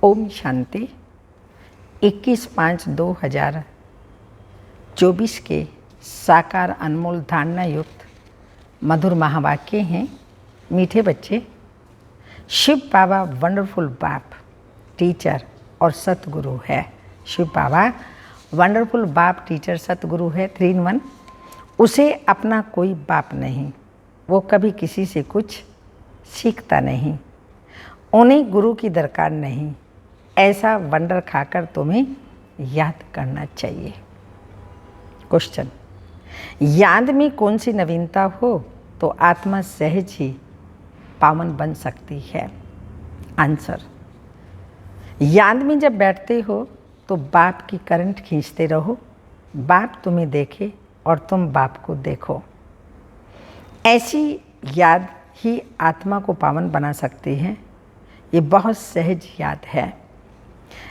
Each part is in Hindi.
ओम शांति। 21/5/2024 के साकार अनमोल धारणा युक्त मधुर महावाक्य हैं। मीठे बच्चे, शिव बाबा वंडरफुल बाप, टीचर और सतगुरु है। शिव बाबा वंडरफुल बाप, टीचर, सतगुरु है, 3 in 1। उसे अपना कोई बाप नहीं, वो कभी किसी से कुछ सीखता नहीं, उन्हें गुरु की दरकार नहीं। ऐसा वंडर खाकर तुम्हें याद करना चाहिए। क्वेश्चन, याद में कौन सी नवीनता हो तो आत्मा सहज ही पावन बन सकती है? आंसर, याद में जब बैठते हो तो बाप की करंट खींचते रहो, बाप तुम्हें देखे और तुम बाप को देखो। ऐसी याद ही आत्मा को पावन बना सकती है। ये बहुत सहज याद है,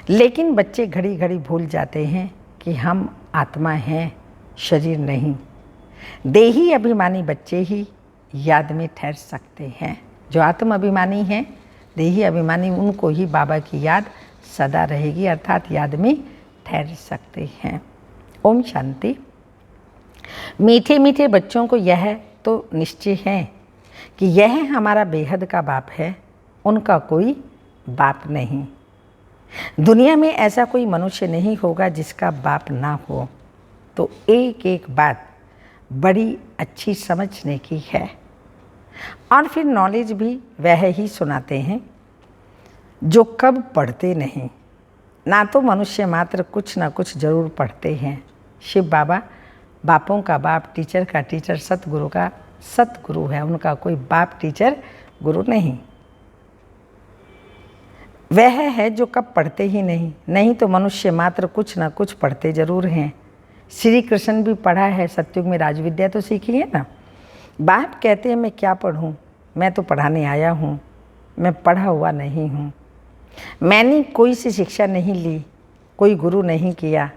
लेकिन बच्चे घड़ी घड़ी भूल जाते हैं कि हम आत्मा हैं, शरीर नहीं। देही अभिमानी बच्चे ही याद में ठहर सकते हैं। जो आत्म अभिमानी हैं, देही अभिमानी, उनको ही बाबा की याद सदा रहेगी, अर्थात याद में ठहर सकते हैं। ओम शांति। मीठे मीठे बच्चों को यह तो निश्चय है कि यह हमारा बेहद का बाप है, उनका कोई बाप नहीं। दुनिया में ऐसा कोई मनुष्य नहीं होगा जिसका बाप ना हो। तो एक एक बात बड़ी अच्छी समझने की है। और फिर नॉलेज भी वह ही सुनाते हैं जो कब पढ़ते नहीं। ना तो मनुष्य मात्र कुछ ना कुछ जरूर पढ़ते हैं। शिव बाबा बापों का बाप, टीचर का टीचर, सतगुरु का सतगुरु है, उनका कोई बाप, टीचर, गुरु नहीं। वह है जो कब पढ़ते ही नहीं तो मनुष्य मात्र कुछ ना कुछ पढ़ते जरूर हैं। श्री कृष्ण भी पढ़ा है, सतयुग में राजविद्या तो सीखी है ना। बाप कहते हैं मैं क्या पढ़ूं, मैं तो पढ़ाने आया हूं, मैं पढ़ा हुआ नहीं हूं, मैंने कोई सी शिक्षा नहीं ली, कोई गुरु नहीं किया।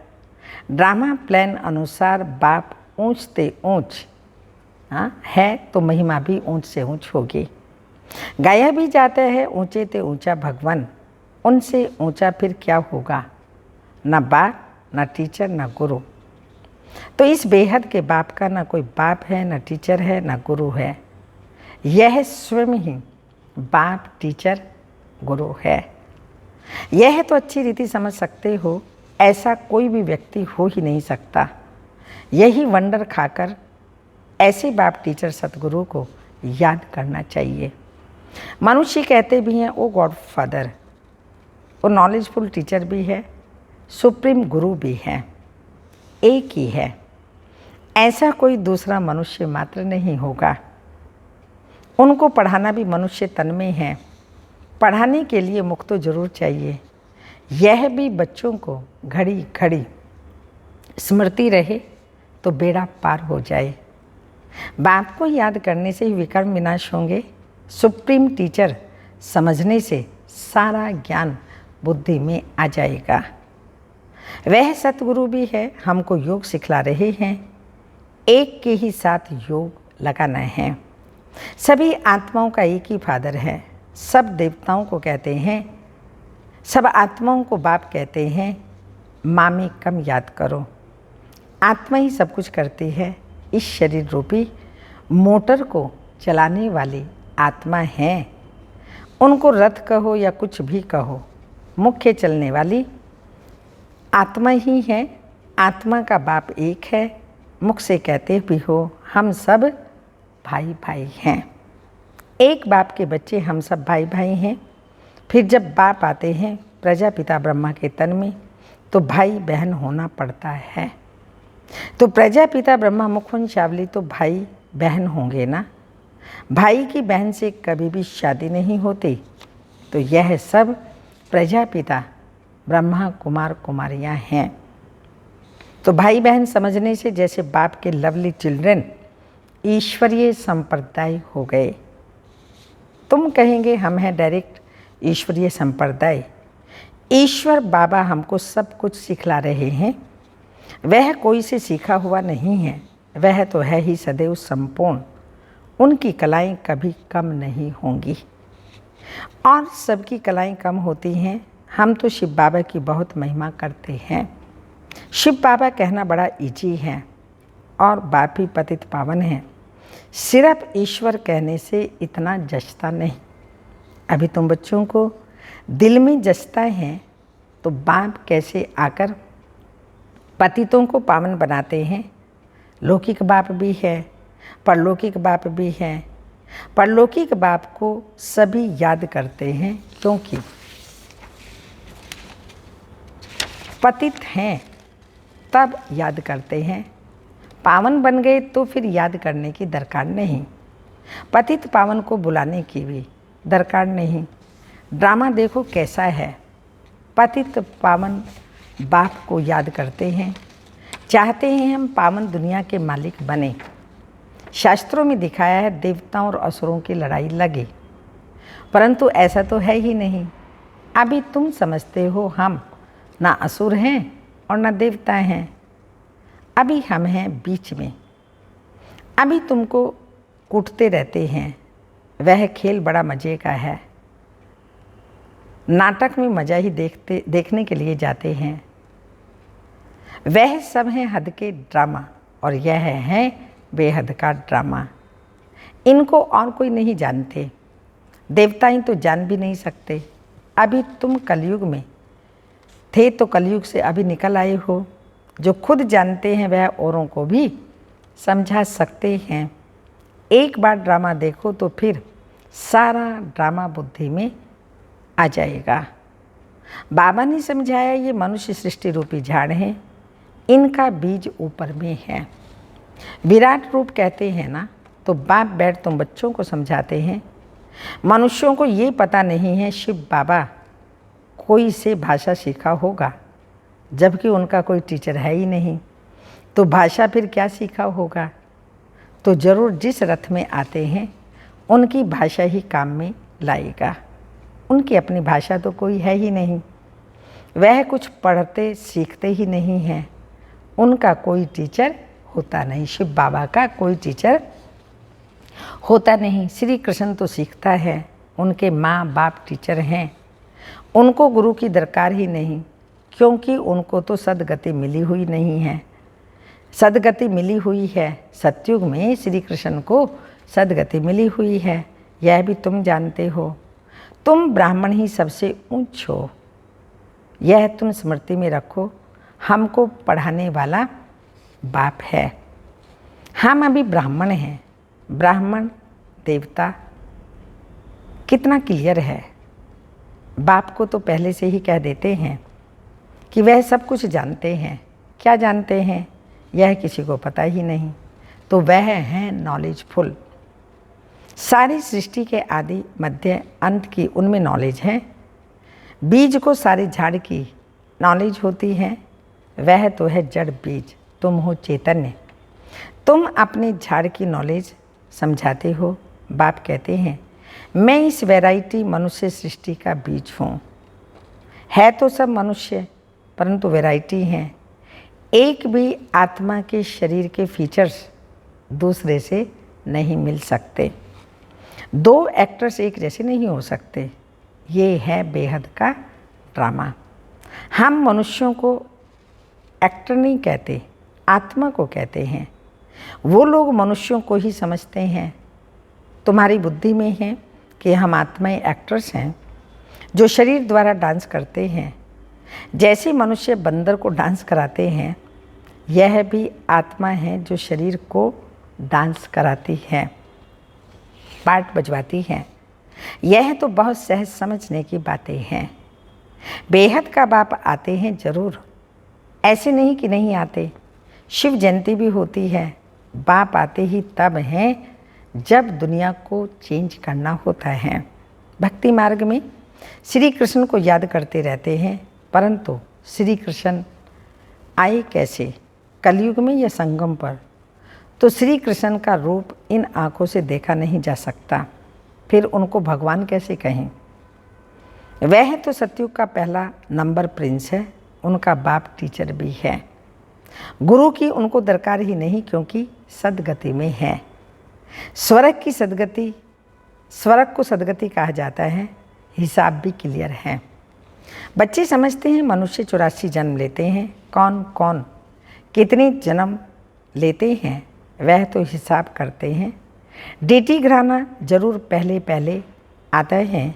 ड्रामा प्लान अनुसार बाप ऊंचते ऊंच है तो महिमा भी ऊंच से ऊंच होगी। गाया भी जाता है ऊंचे ते ऊंचा भगवान, उनसे ऊंचा फिर क्या होगा? ना बाप, ना टीचर, ना गुरु। तो इस बेहद के बाप का ना कोई बाप है, ना टीचर है, ना गुरु है। यह स्वयं ही बाप, टीचर, गुरु है। यह तो अच्छी रीति समझ सकते हो, ऐसा कोई भी व्यक्ति हो ही नहीं सकता। यही वंडर खाकर ऐसे बाप, टीचर, सतगुरु को याद करना चाहिए। मनुष्य कहते भी हैं ओ गॉड फादर, वो नॉलेजफुल टीचर भी है, सुप्रीम गुरु भी है, एक ही है। ऐसा कोई दूसरा मनुष्य मात्र नहीं होगा। उनको पढ़ाना भी मनुष्य तन में है। पढ़ाने के लिए मुख तो जरूर चाहिए। यह भी बच्चों को घड़ी घड़ी स्मृति रहे तो बेड़ा पार हो जाए। बाप को याद करने से ही विकर्म विनाश होंगे। सुप्रीम टीचर समझने से सारा ज्ञान बुद्धि में आ जाएगा। वह सतगुरु भी है, हमको योग सिखला रहे हैं। एक के ही साथ योग लगाना है। सभी आत्माओं का एक ही फादर है। सब देवताओं को कहते हैं, सब आत्माओं को बाप कहते हैं। माँ में कम याद करो। आत्मा ही सब कुछ करती है। इस शरीर रूपी मोटर को चलाने वाली आत्मा है। उनको रथ कहो या कुछ भी कहो, मुख्य चलने वाली आत्मा ही है। आत्मा का बाप एक है। मुख से कहते भी हो हम सब भाई भाई हैं। एक बाप के बच्चे हम सब भाई भाई हैं। फिर जब बाप आते हैं प्रजापिता ब्रह्मा के तन में तो भाई बहन होना पड़ता है। तो प्रजापिता ब्रह्मा मुखवंशावली तो भाई बहन होंगे ना। भाई की बहन से कभी भी शादी नहीं होती। तो यह सब प्रजापिता ब्रह्मा कुमार कुमारियाँ हैं। तो भाई बहन समझने से जैसे बाप के लवली चिल्ड्रन ईश्वरीय संप्रदाय हो गए। तुम कहेंगे हम हैं डायरेक्ट ईश्वरीय संप्रदाय। ईश्वर बाबा हमको सब कुछ सिखला रहे हैं। वह कोई से सीखा हुआ नहीं है, वह तो है ही सदैव संपूर्ण। उनकी कलाएं कभी कम नहीं होंगी। और सबकी कलाएं कम होती हैं, हम तो शिव बाबा की बहुत महिमा करते हैं। शिव बाबा कहना बड़ा इजी है और बाप ही पतित पावन है। सिर्फ ईश्वर कहने से इतना जचता नहीं। अभी तुम बच्चों को दिल में जचता है तो बाप कैसे आकर पतितों को पावन बनाते हैं। लौकिक बाप भी है, परलौकिक बाप भी है। परलौकिक बाप को सभी याद करते हैं क्योंकि पतित हैं तब याद करते हैं। पावन बन गए तो फिर याद करने की दरकार नहीं, पतित पावन को बुलाने की भी दरकार नहीं। ड्रामा देखो कैसा है, पतित पावन बाप को याद करते हैं, चाहते हैं हम पावन दुनिया के मालिक बने। शास्त्रों में दिखाया है देवताओं और असुरों की लड़ाई लगे, परंतु ऐसा तो है ही नहीं। अभी तुम समझते हो हम ना असुर हैं और ना देवता हैं, अभी हम हैं बीच में। अभी तुमको कूटते रहते हैं, वह खेल बड़ा मज़े का है। नाटक में मज़ा ही देखने के लिए जाते हैं। वह सब हैं हद के ड्रामा और यह है बेहद का ड्रामा। इनको और कोई नहीं जानते, देवता ही तो जान भी नहीं सकते। अभी तुम कलयुग में थे तो कलयुग से अभी निकल आए हो। जो खुद जानते हैं वह औरों को भी समझा सकते हैं। एक बार ड्रामा देखो तो फिर सारा ड्रामा बुद्धि में आ जाएगा। बाबा ने समझाया ये मनुष्य सृष्टि रूपी झाड़ है, इनका बीज ऊपर में है। विराट रूप कहते हैं ना, तो बाप बैठ तुम बच्चों को समझाते हैं। मनुष्यों को ये पता नहीं है शिव बाबा कोई से भाषा सीखा होगा, जबकि उनका कोई टीचर है ही नहीं। तो भाषा फिर क्या सीखा होगा? तो ज़रूर जिस रथ में आते हैं उनकी भाषा ही काम में लाएगा। उनकी अपनी भाषा तो कोई है ही नहीं, वह कुछ पढ़ते सीखते ही नहीं हैं, उनका कोई टीचर होता नहीं। शिव बाबा का कोई टीचर होता नहीं। श्री कृष्ण तो सीखता है, उनके माँ बाप टीचर हैं, उनको गुरु की दरकार ही नहीं, क्योंकि उनको तो सदगति मिली हुई नहीं है। सदगति मिली हुई है सतयुग में, श्री कृष्ण को सदगति मिली हुई है, यह भी तुम जानते हो। तुम ब्राह्मण ही सबसे ऊंच हो, यह तुम स्मृति में रखो। हमको पढ़ाने वाला बाप है, हम अभी ब्राह्मण हैं। ब्राह्मण देवता कितना क्लियर है। बाप को तो पहले से ही कह देते हैं कि वह सब कुछ जानते हैं। क्या जानते हैं यह किसी को पता ही नहीं। तो वह हैं नॉलेजफुल। सारी सृष्टि के आदि मध्य अंत की उनमें नॉलेज है। बीज को सारे झाड़ की नॉलेज होती है, वह तो है जड़ बीज, तुम हो चैतन्य। तुम अपने झाड़ की नॉलेज समझाते हो। बाप कहते हैं मैं इस वैरायटी मनुष्य सृष्टि का बीज हूँ। है तो सब मनुष्य, परंतु वैरायटी हैं। एक भी आत्मा के शरीर के फीचर्स दूसरे से नहीं मिल सकते। दो एक्टर्स एक जैसे नहीं हो सकते। ये है बेहद का ड्रामा। हम मनुष्यों को एक्टर नहीं कहते, आत्मा को कहते हैं। वो लोग मनुष्यों को ही समझते हैं। तुम्हारी बुद्धि में है कि हम आत्माएं एक्टर्स हैं जो शरीर द्वारा डांस करते हैं। जैसे मनुष्य बंदर को डांस कराते हैं, यह भी आत्मा है जो शरीर को डांस कराती है, पार्ट बजवाती है। यह तो बहुत सहज समझने की बातें हैं। बेहद का बाप आते हैं जरूर, ऐसे नहीं कि नहीं आते। शिव जयंती भी होती है। बाप आते ही तब हैं जब दुनिया को चेंज करना होता है। भक्ति मार्ग में श्री कृष्ण को याद करते रहते हैं, परंतु श्री कृष्ण आए कैसे? कलयुग में या संगम पर? तो श्री कृष्ण का रूप इन आँखों से देखा नहीं जा सकता, फिर उनको भगवान कैसे कहें? वह तो सतयुग का पहला नंबर प्रिंस है, उनका बाप टीचर भी है। गुरु की उनको दरकार ही नहीं, क्योंकि सदगति में है। स्वर्ग की सदगति, स्वर्ग को सदगति कहा जाता है। हिसाब भी क्लियर है। बच्चे समझते हैं मनुष्य 84 जन्म लेते हैं, कौन कौन कितने जन्म लेते हैं वह तो हिसाब करते हैं। डीटी घराना जरूर पहले पहले आता है,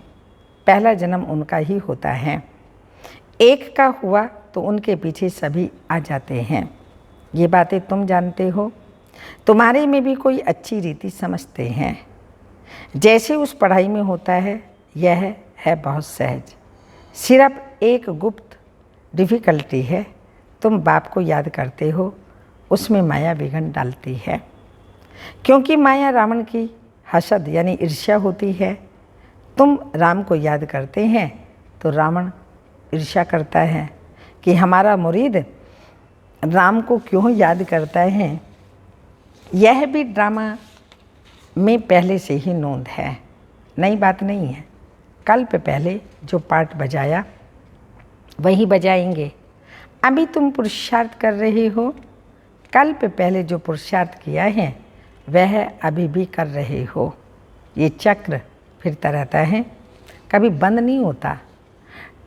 पहला जन्म उनका ही होता है। एक का हुआ तो उनके पीछे सभी आ जाते हैं। ये बातें तुम जानते हो, तुम्हारे में भी कोई अच्छी रीति समझते हैं। जैसे उस पढ़ाई में होता है, यह है बहुत सहज। सिर्फ एक गुप्त डिफ़िकल्टी है, तुम बाप को याद करते हो, उसमें माया विघ्न डालती है। क्योंकि माया रावण की हसद यानी ईर्ष्या होती है। तुम राम को याद करते हैं तो रावण ईर्ष्या करता है कि हमारा मुरीद राम को क्यों याद करता है। यह भी ड्रामा में पहले से ही नोंद है, नई बात नहीं है। कल्प पहले जो पार्ट बजाया वही बजाएंगे। अभी तुम पुरुषार्थ कर रहे हो, कल्प पहले जो पुरुषार्थ किया है वह अभी भी कर रहे हो। ये चक्र फिरता रहता है, कभी बंद नहीं होता।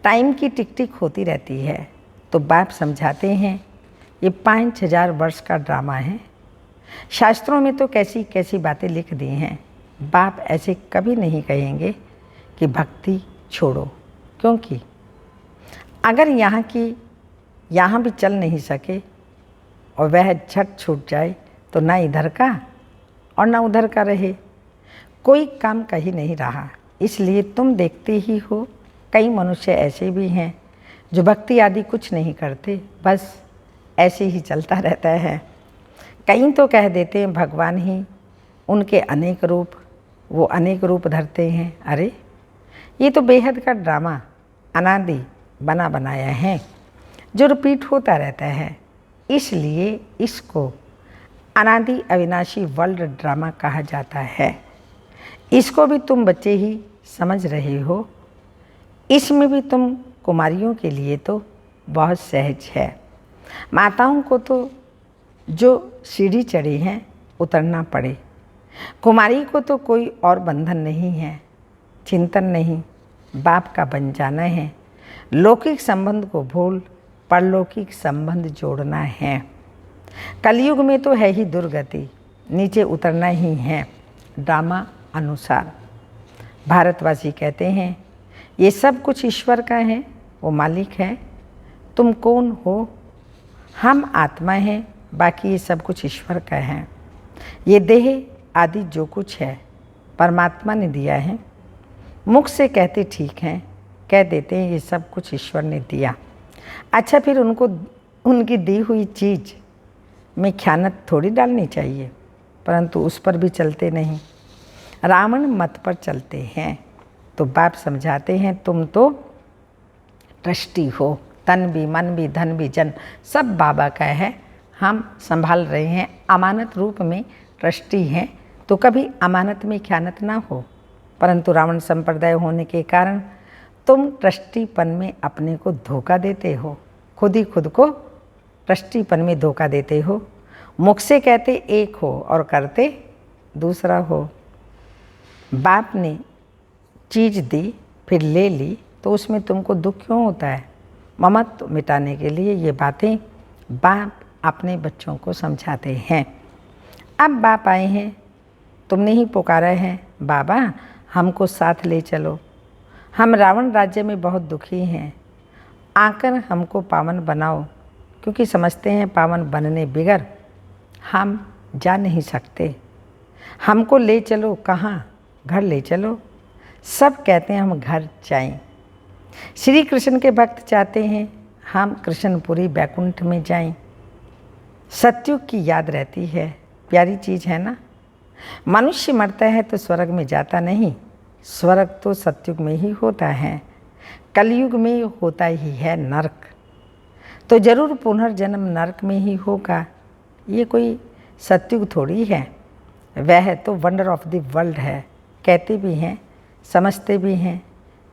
टाइम की टिक टिक होती रहती है। तो बाप समझाते हैं ये 5000 वर्ष का ड्रामा है। शास्त्रों में तो कैसी कैसी बातें लिख दी हैं। बाप ऐसे कभी नहीं कहेंगे कि भक्ति छोड़ो, क्योंकि अगर यहाँ भी चल नहीं सके और वह झट छूट जाए तो ना इधर का और ना उधर का रहे, कोई काम कहीं नहीं रहा। इसलिए तुम देखते ही हो कई मनुष्य ऐसे भी हैं जो भक्ति आदि कुछ नहीं करते, बस ऐसे ही चलता रहता है। कई तो कह देते हैं भगवान ही उनके अनेक रूप, वो अनेक रूप धरते हैं। अरे ये तो बेहद का ड्रामा अनादि बना बनाया है जो रिपीट होता रहता है। इसलिए इसको अनादि अविनाशी वर्ल्ड ड्रामा कहा जाता है। इसको भी तुम बच्चे ही समझ रहे हो। इसमें भी तुम कुमारियों के लिए तो बहुत सहज है। माताओं को तो जो सीढ़ी चढ़ी हैं उतरना पड़े। कुमारी को तो कोई और बंधन नहीं है, चिंतन नहीं, बाप का बन जाना है। लौकिक संबंध को भूल परलौकिक संबंध जोड़ना है। कलयुग में तो है ही दुर्गति, नीचे उतरना ही है ड्रामा अनुसार। भारतवासी कहते हैं ये सब कुछ ईश्वर का है, वो मालिक है। तुम कौन हो? हम आत्मा हैं, बाकी ये सब कुछ ईश्वर का है। ये देह आदि जो कुछ है परमात्मा ने दिया है। मुख से कहते ठीक हैं, कह देते हैं ये सब कुछ ईश्वर ने दिया। अच्छा, फिर उनको उनकी दी हुई चीज़ में ख़यानत थोड़ी डालनी चाहिए, परंतु उस पर भी चलते नहीं, रावण मत पर चलते हैं। तो बाप समझाते हैं तुम तो ट्रस्टी हो, तन भी मन भी धन भी जन सब बाबा का है, हम संभाल रहे हैं। अमानत रूप में ट्रस्टी हैं, तो कभी अमानत में ख़यानत ना हो। परंतु रावण संप्रदाय होने के कारण तुम ट्रस्टीपन में अपने को धोखा देते हो, खुद ही खुद को ट्रस्टीपन में धोखा देते हो। मुख से कहते एक हो और करते दूसरा हो। बाप ने चीज़ दी फिर ले ली तो उसमें तुमको दुख क्यों होता है? ममत्व मिटाने के लिए ये बातें बाप अपने बच्चों को समझाते हैं। अब बाप आए हैं, तुमने ही पुकारा है बाबा हमको साथ ले चलो, हम रावण राज्य में बहुत दुखी हैं, आकर हमको पावन बनाओ। क्योंकि समझते हैं पावन बनने बिगर हम जा नहीं सकते। हमको ले चलो, कहाँ? घर ले चलो। सब कहते हैं हम घर जाएं। श्री कृष्ण के भक्त चाहते हैं हम कृष्णपुरी बैकुंठ में जाएं। सत्युग की याद रहती है, प्यारी चीज़ है ना। मनुष्य मरता है तो स्वर्ग में जाता नहीं, स्वर्ग तो सत्युग में ही होता है, कलयुग में होता ही है नरक। तो जरूर पुनर्जन्म नरक में ही होगा। ये कोई सत्युग थोड़ी है, वह तो वंडर ऑफ द वर्ल्ड है। कहते भी हैं, समझते भी हैं,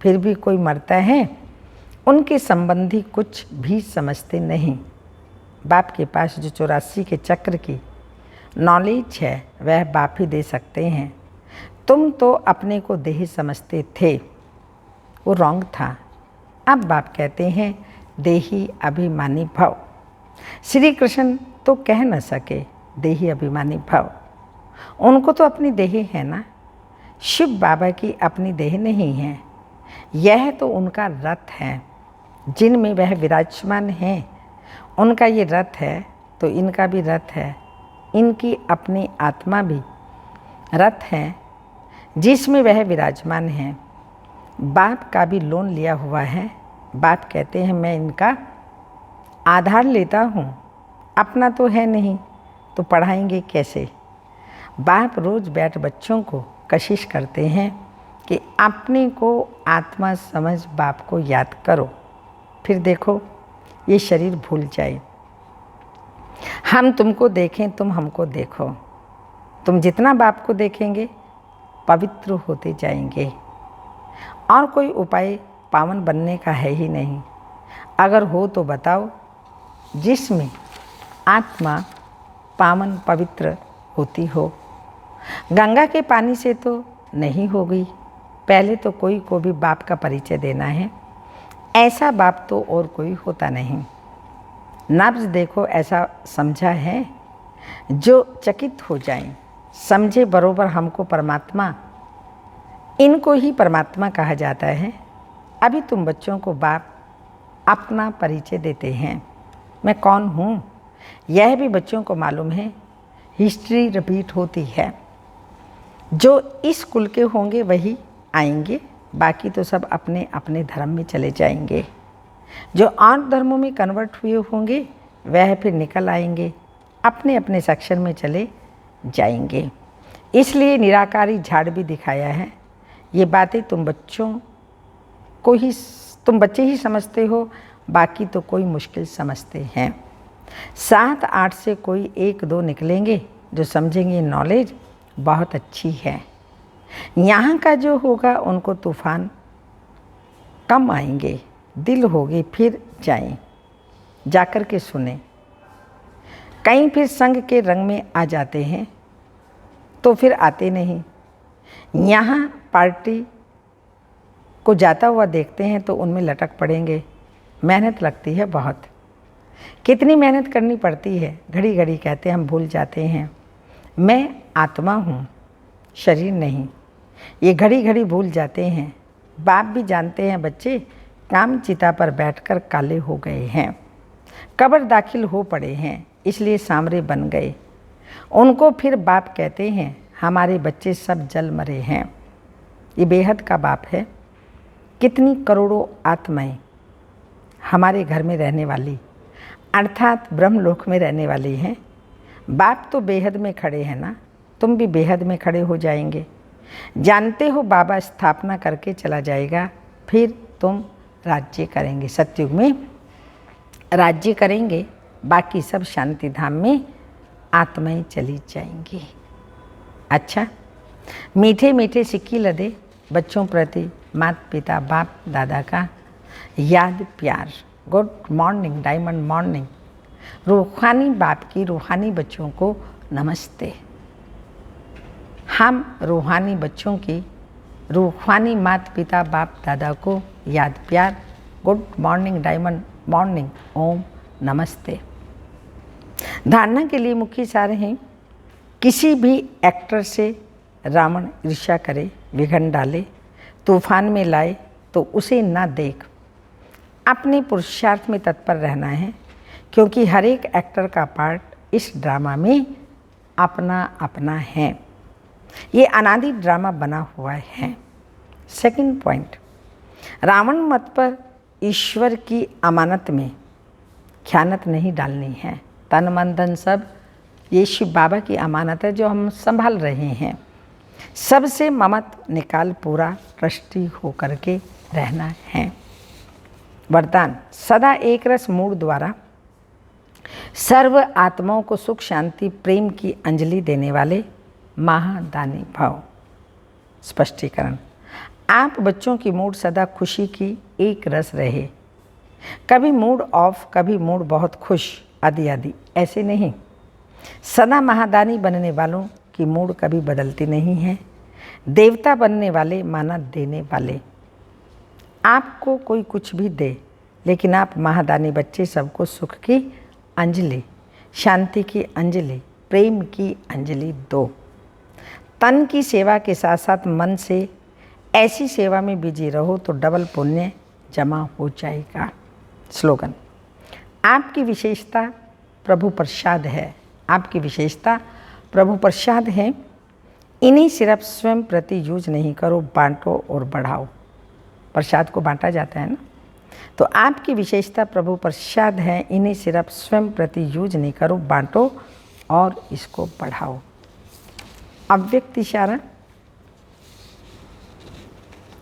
फिर भी कोई मरता है, उनके संबंधी कुछ भी समझते नहीं। बाप के पास जो 84 के चक्र की नॉलेज है वह बाप ही दे सकते हैं। तुम तो अपने को देह समझते थे, वो रॉन्ग था। अब बाप कहते हैं देही अभिमानी भव। श्री कृष्ण तो कह न सके देही अभिमानी भव, उनको तो अपनी देह है ना। शिव बाबा की अपनी देह नहीं है, यह तो उनका रथ है जिनमें वह विराजमान है। उनका ये रथ है तो इनका भी रथ है, इनकी अपनी आत्मा भी रथ है जिसमें वह विराजमान है। बाप का भी लोन लिया हुआ है। बाप कहते हैं मैं इनका आधार लेता हूँ, अपना तो है नहीं तो पढ़ाएंगे कैसे। बाप रोज़ बैठ बच्चों को कशिश करते हैं कि अपने को आत्मा समझ बाप को याद करो, फिर देखो ये शरीर भूल जाए। हम तुमको देखें, तुम हमको देखो। तुम जितना बाप को देखेंगे पवित्र होते जाएंगे। और कोई उपाय पावन बनने का है ही नहीं। अगर हो तो बताओ जिसमें आत्मा पावन पवित्र होती हो। गंगा के पानी से तो नहीं होगी, पहले तो कोई को भी बाप का परिचय देना है। ऐसा बाप तो और कोई होता नहीं। नब्ज देखो ऐसा समझा है जो चकित हो जाए, समझे बरोबर हमको परमात्मा, इनको ही परमात्मा कहा जाता है। अभी तुम बच्चों को बाप अपना परिचय देते हैं, मैं कौन हूँ यह भी बच्चों को मालूम है। हिस्ट्री रिपीट होती है, जो इस कुल के होंगे वही आएंगे, बाकी तो सब अपने अपने धर्म में चले जाएंगे। जो और धर्मों में कन्वर्ट हुए होंगे वह फिर निकल आएंगे, अपने अपने सेक्शन में चले जाएंगे। इसलिए निराकारी झाड़ भी दिखाया है। ये बातें तुम बच्चे ही समझते हो, बाकी तो कोई मुश्किल समझते हैं। 7-8 से कोई 1-2 निकलेंगे जो समझेंगे नॉलेज बहुत अच्छी है। यहाँ का जो होगा उनको तूफान कम आएंगे, दिल होगी फिर जाएं, जाकर के सुने। कहीं फिर संग के रंग में आ जाते हैं तो फिर आते नहीं। यहाँ पार्टी को जाता हुआ देखते हैं तो उनमें लटक पड़ेंगे। मेहनत लगती है बहुत, कितनी मेहनत करनी पड़ती है। घड़ी घड़ी कहते हैं, हम भूल जाते हैं मैं आत्मा हूँ, शरीर नहीं। ये घड़ी घड़ी भूल जाते हैं। बाप भी जानते हैं बच्चे काम चिता पर बैठकर काले हो गए हैं, कब्र दाखिल हो पड़े हैं, इसलिए सांवरे बन गए। उनको फिर बाप कहते हैं हमारे बच्चे सब जल मरे हैं। ये बेहद का बाप है। कितनी करोड़ों आत्माएं हमारे घर में रहने वाली अर्थात ब्रह्मलोक में रहने वाली हैं। बाप तो बेहद में खड़े हैं ना, तुम भी बेहद में खड़े हो जाएंगे। जानते हो बाबा स्थापना करके चला जाएगा, फिर तुम राज्य करेंगे, सतयुग में राज्य करेंगे। बाकी सब शांति धाम में आत्माएं चली जाएंगी। अच्छा, मीठे मीठे सिक्की लदे बच्चों प्रति माता पिता बाप दादा का याद प्यार। Good morning, diamond morning. रूहानी बाप की रूहानी बच्चों को नमस्ते। हम रूहानी बच्चों की रूहानी माता पिता बाप दादा को याद प्यार। गुड मॉर्निंग, डायमंड मॉर्निंग, ओम नमस्ते। धारणा के लिए मुख्य सार हैं, किसी भी एक्टर से रावण ईर्ष्या करे, विघन डाले, तूफान में लाए तो उसे ना देख। अपने पुरुषार्थ में तत्पर रहना है, क्योंकि हर एक एक्टर का पार्ट इस ड्रामा में अपना अपना है। ये अनादि ड्रामा बना हुआ है। सेकंड पॉइंट, रावण मत पर ईश्वर की अमानत में ख़यानत नहीं डालनी है। तन मन धन सब ये शिव बाबा की अमानत है जो हम संभाल रहे हैं। सबसे ममत निकाल पूरा ट्रस्टी होकर के रहना है। वरदान, सदा एक रस मूड द्वारा सर्व आत्माओं को सुख शांति प्रेम की अंजलि देने वाले महादानी भाव। स्पष्टीकरण, आप बच्चों की मूड सदा खुशी की एक रस रहे। कभी मूड ऑफ, कभी मूड बहुत खुश, आदि आदि, ऐसे नहीं। सदा महादानी बनने वालों की मूड कभी बदलती नहीं है। देवता बनने वाले माना देने वाले। आपको कोई कुछ भी दे, लेकिन आप महादानी बच्चे सबको सुख की अंजलि, शांति की अंजलि, प्रेम की अंजलि दो। तन की सेवा के साथ साथ मन से ऐसी सेवा में बिजी रहो तो डबल पुण्य जमा हो जाएगा। स्लोगन, आपकी विशेषता प्रभु प्रसाद है। आपकी विशेषता प्रभु प्रसाद है। इन्हीं सिर्फ स्वयं प्रति यूज नहीं करो, बांटो और बढ़ाओ। प्रसाद को बांटा जाता है ना, तो आपकी विशेषता प्रभु प्रसाद है। इन्हीं सिर्फ स्वयं प्रति यूज नहीं करो, बांटो और इसको बढ़ाओ। अव्यक्त इशारा,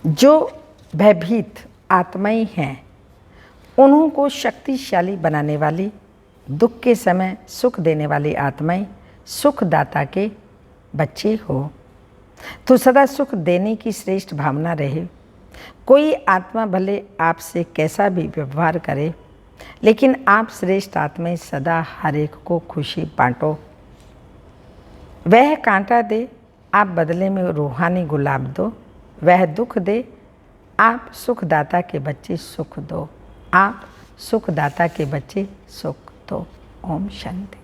जो भयभीत आत्माएं हैं उन्हों को शक्तिशाली बनाने वाली, दुख के समय सुख देने वाली आत्माएं सुखदाता के बच्चे हो, तो सदा सुख देने की श्रेष्ठ भावना रहे। कोई आत्मा भले आपसे कैसा भी व्यवहार करे, लेकिन आप श्रेष्ठ आत्माएं सदा हर एक को खुशी बांटो। वह कांटा दे, आप बदले में रूहानी गुलाब दो। वह दुख दे, आप सुखदाता के बच्चे सुख दो। आप सुखदाता के बच्चे सुख दो। ओम शांति।